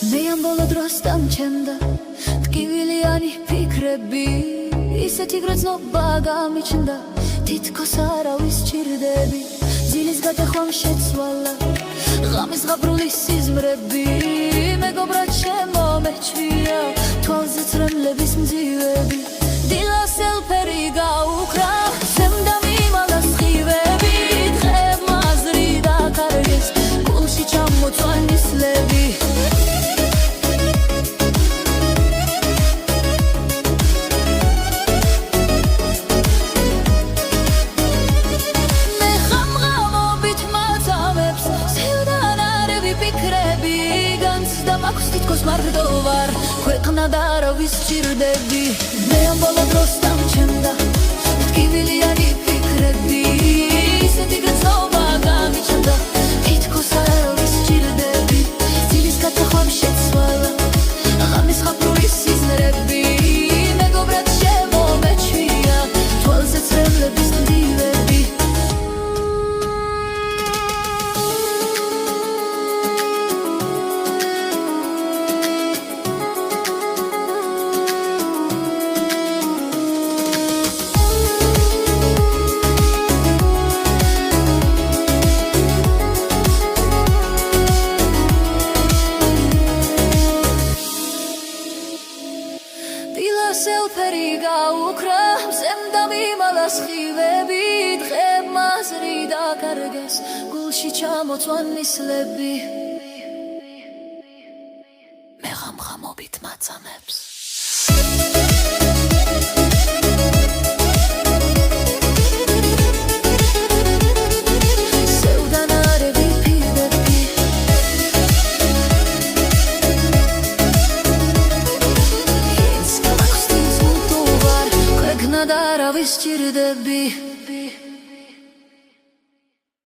მე ამ ბოლო დროს დამჩენდა ტკივილიანი ფიქრები ისეთი გრძნობა გამიჩნდა თითქოს არავის ჭირდები ძილის გადახვამ შეცვალა ღამის ღაბრული სიზმრები მეგობრად შემომეჩვია თვალზე წრემლების მძივები დილას ელფერი გაუქრა ზემდა მიმალა სხივები დღეებმა აზრი დაკარგეს გულში ჩამოწვა ნისლები თითქოს მარტო ვარ ქვეყნა და არავის ჭირდები მე ამ ბოლო დროს დამჩენდა ტკივილიანი ფიქრები ისეთი გრძნობა გამიჩნდა თითქოს არავის ჭირდები ძილის გადახვამ შეცვალა ღამის ღაბრული სიზმრები მეგობრად შემომეჩვია თვალზე წრემლების მდივები ელფერი გაუქრა ზემდა მიმალა სხივები დღეებმა აზრი დაკარგეს გულში ჩამოწვა ნისლები მე ღამღამობით მაწამებს და არავის ჭირდები